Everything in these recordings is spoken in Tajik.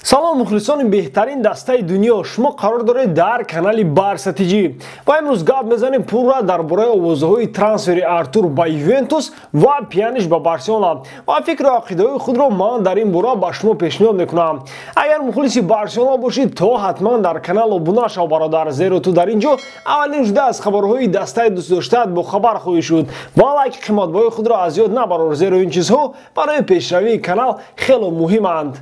салом мухлисони беҳтарин дастаи дунё, шумо қарор доред дар канали Барсатиҷӣ. Ва имрӯз гап мезанем пурра дар бораи овозаҳои трансфери Артур ба Ювентус ва Пьянич ба Барселона. Ва фикру ақидаҳои худро ман дар ин бора ба шумо пешниҳод мекунам. Агар мухлиси Барселона бошед, то ҳатман дар канал обуна шав бародар, зеро ту дар ин ҷо аввалин шуда аз хабарҳои дастаи дӯстдоштаат бохабар хоҳӣ шуд. Ва лайки қиматбоҳои худро аз ёд набарор, зеро ин чизҳо барои пешравии канал хело муҳиманд.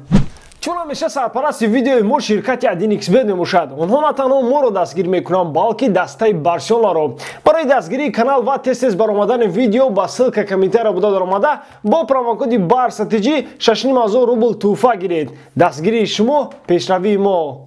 чун ҳамеша сарпарасти видеои мо ширкати 1xbet мебошад. онҳо на танҳо моро дастгир мекунанд, балки дастаи Барселонаро. барои дастгирии канал ва тез баромадани видео ба ссилка комментария буда даромада бо промокоди Барсатиҷӣ 6500 рубл туҳфа гиред. дастгирии шумо пешравии мо.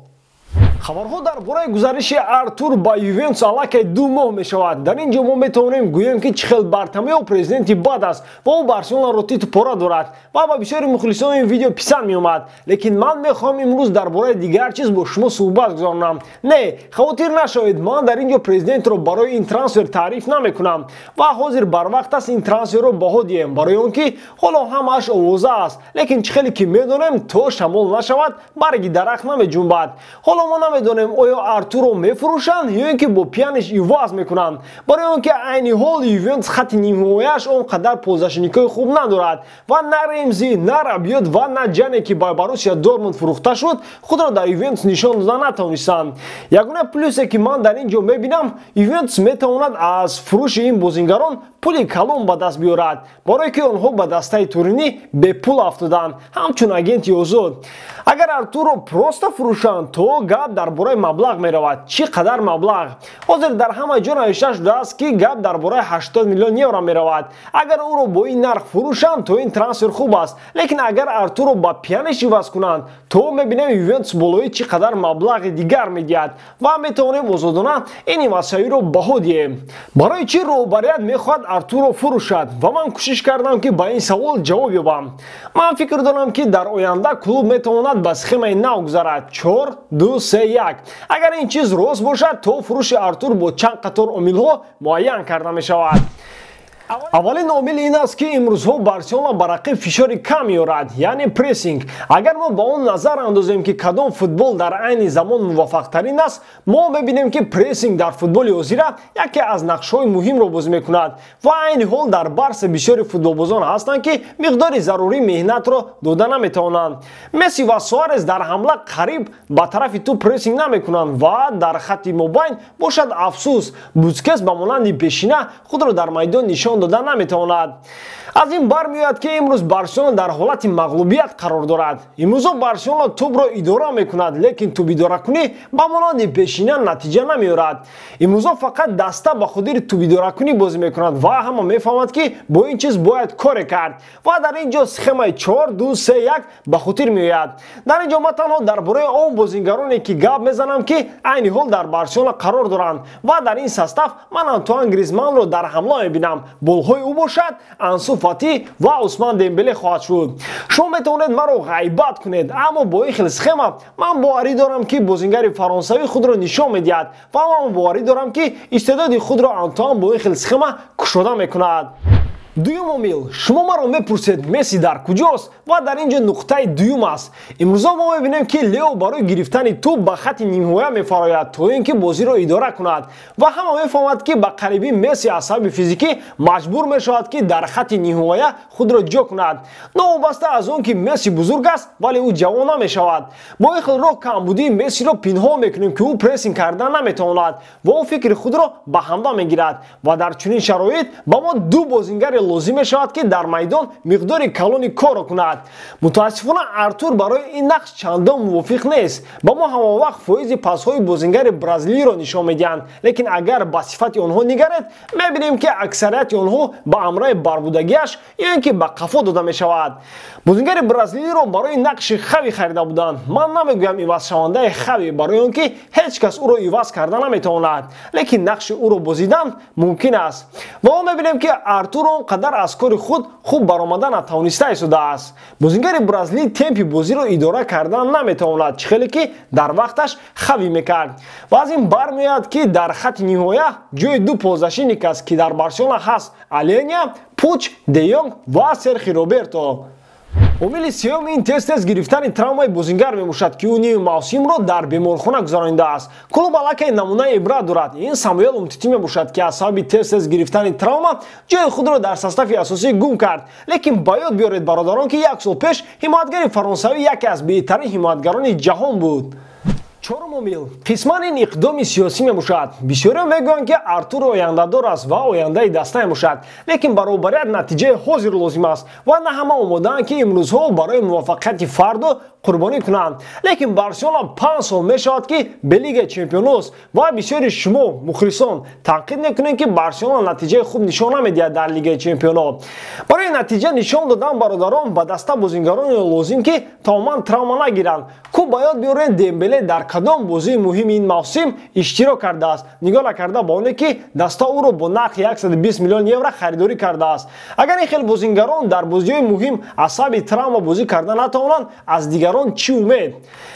хабарҳо дар бораи гузариши Артур ба Ювентус аллакай 2 моҳ мешавад. дар ин ҷо мо метавонем гӯем ки чӣ хел Бартомео президенти бад аст ва ӯ Барселонаро титу пора дорад ва ба бисёри мухлисони ин видео писанд меомад. лекин ман мехоҳам имрӯз дар бораи дигар чиз бо шумо суҳбат гузаронам. не, хавотир нашавед, ман дар ин ҷо президентро барои ин трансфер таъриф намекунам ва ҳозир барвақт аст ин трансферро баҳо диҳем, барои он ки ҳоло ҳамааш овоза аст. лекин чӣ хеле ки медонем, то шамол нашавад, барги дарахт намеҷунбад. ҳоло мо намедонем оё Артуро мефурӯшанд ё ин ки бо Пьянич иваз мекунанд, барои он ки айни ҳол Ювентус хатти нимҳимояаш он қадар позишникои хуб надорад ва на Ремзи, на Рабиот ва на Ҷане ки ба Боруссия Дортмунд фурӯхта шуд, худро дар Ювентус нишон дода натавонистанд. ягона плюсе ки ман дар ин ҷо мебинам, Ювентус метавонад аз фурӯши ин бозингарон пули калон ба даст биёрад, барое ки онҳо ба дастаи Туринӣ бепул афтоданд ҳамчун агенти озод. агар Артуро просто фурӯшанд, то гап дар бораи маблағ меравад. чӣ қадар маблағ? ҳозир дар ҳама ҷо навишта шудааст ки гап дар бораи 80 миллион евро меравад. агар ӯро бо ин нарх фурӯшанд, то ин трансфер хуб аст. лекин агар Артуро ба Пьянич иваз кунанд, то мебинем Ювентус болои чӣ қадар маблағи дигар медиҳад ва метавонем озодона ин ивазшавиро баҳо диҳем. барои чӣ роҳбарият мехоҳад Артуро фурӯшад? ва ман кӯшиш кардам ки ба ин савол ҷавоб ёбам. ман фикр дорам ки дар оянда клуб метавонад ба схемаи нав гузарад 4-2-3-1. агар ин чиз рост бошад, то фурӯши Артур бо чанд қатор омилҳо муайян карда мешавад. аввалин омил ин аст ки имрӯзҳо Барселона ба рақиб фишори кам меорад, яъне прессинг. агар мо ба он назар андозем ки кадом футбол дар айни замон муваффақтарин аст, мо мебинем ки прессинг дар футболи ҳозира яке аз нақшҳои муҳимро бозӣ мекунад. ва айни ҳол дар Барса бисёри футболбозон ҳастанд ки миқдори зарурии меҳнатро дода наметавонанд. Месси ва Суарес дар ҳамла қариб ба тарафи ту прессинг намекунанд ва дар хатти мобайн бошад афсӯс, Бускетс ба монанди пешина худро дар майдон нишон дода наметавонад. аз ин бармеояд ки имрӯз Барселона дар ҳолати мағлубият қарор дорад. имрӯзо Барселона тӯбро идора мекунад, лекин тӯбидоракунӣ ба монанди пешина натиҷа намеорад. имрӯзо фақат даста ба хотири тӯбидоракунӣ бозӣ мекунад ва ҳама мефаҳмад ки бо ин чиз бояд коре кард. ва дар ин ҷо схемаи 4-2-3-1 ба хотир меояд. дар ин ҷо ман танҳо дар бораи он бозингароне ки гап мезанам ки айни ҳол дар Барселона қарор доранд ва дар ин состав ман Антуан Гризманро дар ҳамла мебинам. болҳои ӯ бошад Ансу Фати ва Усман Дембеле хоҳад шуд. шумо метавонед маро ғайбат кунед, аммо бо ин хел схема ман боварӣ дорам ки бозингари фаронсавӣ худро нишон медиҳад ва ман боварӣ дорам ки истеъдоди худро Антуан бо ин хел схема кушода мекунад. дуюм омил, шумо маро мепурсед Месси дар куҷост ва дар ин ҷо нуқтаи дуюм аст. имрӯзо мо мебинем ки Лео барои гирифтани тӯб ба хатти нимҳоя мефарояд, то ин ки бозиро идора кунад ва ҳама мефаҳмад ки ба қарибӣ Месси аз сабаби физикӣ маҷбур мешавад ки дар хатти нимҳоя худро ҷо кунад. новобаста аз он ки Месси бузург аст, вале ӯ ҷавон намешавад. бо ин хел роҳ камбудии Мессиро пинҳон мекунем ки ӯ прессинг карда наметавонад ва ӯ фикри худро ба ҳамла мегирад ва дар чунин шароит ба мо ду бозингари лозим мешавад ки дар майдон миқдори калони корро кунад. мутаассифона Артур барои ин нақш чандон мувофиқ нест. ба мо ҳамавақт фоизи пасҳои бозингари бразилиро нишон медиҳанд, лекин агар ба сифати онҳо нигаред, мебинем ки аксарияти онҳо ба амраи барбудагиаш ё ин ки ба қафо дода мешавад. бозингари бразилиро барои нақши Хави харида буданд. ман намегӯям ивазшавандаи Хави, барои он ки ҳеҷ кас ӯро иваз карда наметавонад, лекин нақши ӯро бозидан мумкин аст. ва мо мебинем ки Артур он қадар аз кори худ хуб баромада натавониста истодааст. бозингари бразилӣ темпи бозиро идора кардан наметавонад, чӣ хеле ки дар вақташ Хави мекард. ва аз ин бармеояд ки дар хатти ниҳоя ҷои ду позишник аст ки дар Барселона ҳаст: Аления, Пуч, Де Йонг ва Серхи Роберто. عامل سوم این تست گرفتن تравмаи бозингар мебошад ки ӯ ними мавсимро дар беморхона гузаронида аст. Клуб аллакай намунаи ибрат дорад. Ин Самуэл Умтити мебошад ки аз сабаби тест гирифтани травма ҷои худро дар состафи асосӣ гум кард. Лекин ба ёд биёред бародарон ки як сол пеш ҳимоятгари фаронсавӣ яке аз беҳтарин ҳимоятгарони ҷаҳон буд. چهارم امید قسمان این اقدام سیاسی میباشد. بسیاری میگویند که آرتور آینده‌دار است و آینده دسته میباشد، لیکن برابری نتیجه حاضر لازم است و نه همه آماده‌اند که امروزها برای موفقیت فرد قربانی کنند. لیکن بارسلونا 5 سال میشود که به لیگ چمپیونز و بسیاری شما مخلصان تاکید میکنند که بارسلونا نتیجه خوب نشان نمیدهد در لیگ چمپیونات. برای نتیجه نشان دادن برادران به دسته بازیکنان لازم که تماما تравма نگیرند. کو باید بیارند дембеле در کدام بازی مهم این موسم اشتراک کرده است. نگاه کرده با اونه که دسته او رو با نرخ 120 میلیون یورو خریداری کرده است. اگر این خیلی بازیکنان در بازی‌های مهم از سبب تравма بازی کردن نتوانند، از دیگران چی امید؟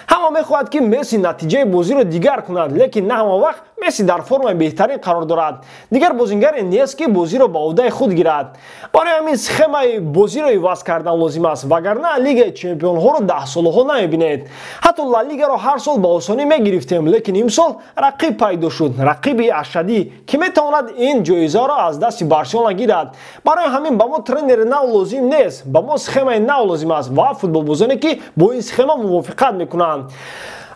همه میخواهد که مسی نتیجه بازی رو دیگر کند، لیکن نه همه وقت مسی در فرم بهترین قرار دارد. دیگر بازیگر نیست که بازی رو با عهده خود گیرد. برای همین سخمه بازی رو عوض کردن لازم است، وگرنه لیگ چمپیون ها رو 10 سال ها نمیبینید. حتی لالیگا رو هر سال با آسانی میگرفتیم، لیکن امسال رقیب پیدا شد، رقیب اشدی که میتواند این جایزه را از دست بارسلونا گیرد. برای همین با ما ترنر نو لازم نیست، با ما سخمه نو لازم است و فوتبال بازانی که با این سخمه موافقت میکنند.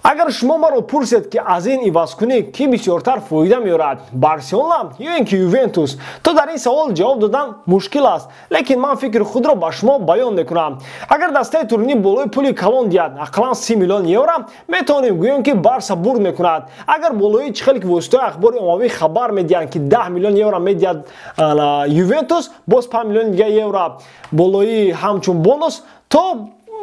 اگر شما ما رو پرسید که از این عوض کنی کی بسیارتر فایده میارد، بارسلونا یا اینکه یوونتوس، تو در این سوال جواب دادن مشکل است، لیکن من فکر خود را به شما بیان میکنم. اگر دسته تورنی بالای پول کلان دیاد اقلا 30 میلیون یورو، میتونیم گوییم که بارسا برد میکند. اگر بالای چخلی که واسطه اخبار عمومی خبر میدن که 10 میلیون یورو میداد یوونتوس، باز 5 میلیون یورو بالای همچون بونوس تو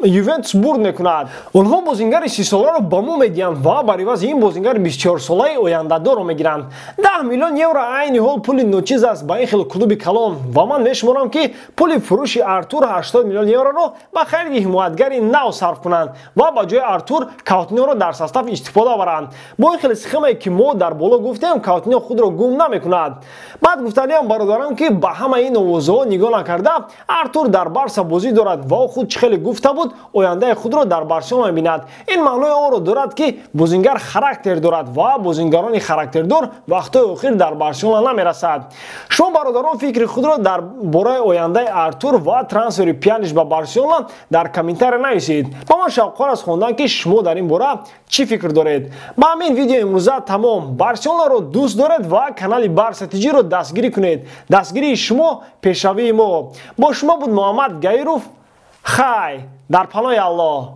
یوونتوس برد میکند. آنها بازیگر 30 ساله رو با ما میدهند و بر عوض این بازیگر 24 ساله آینده‌دار رو میگیرند. 10 میلیون یورو عین حال پول نوچیز است با این خیلی کلوب کلان و من میشمارم که پول فروش آرتور 80 میلیون یورو رو با خرید حمایتگر نو صرف کنند و با جای آرتور کاوتینیو رو در ساستاف استفاده آورند. با این خیلی سخمه که ما در بالا گفتیم کاوتینیو خود رو گم نمیکند. بعد گفتنیم برادران که با همه این اوضاع نگاه نکرده آرتور در بارسا بازی دارد و خود چه خیلی گفته بود آینده خود را در بارسلونا می‌بیند. این معنای آن را دارد که بازیگر خاراکتر دارد و بازیگران خاراکتردار وقتی آخر در بارسلونا نمی‌رسد. شما برادران فکر خود را در باره آینده آرتور و ترانسفر پیانیش به بارسلونا در کامنتار نویسید. با من شوق از خواندن که شما در این باره چی فکر دارید. با همین ویدیو امروزه تمام. بارسلونا رو دوست دارید و کانال بارسا تیجی رو دستگیری کنید. دستگیری شما پیشروی ما. با شما بود محمد گایروف. خیر در پناه الله.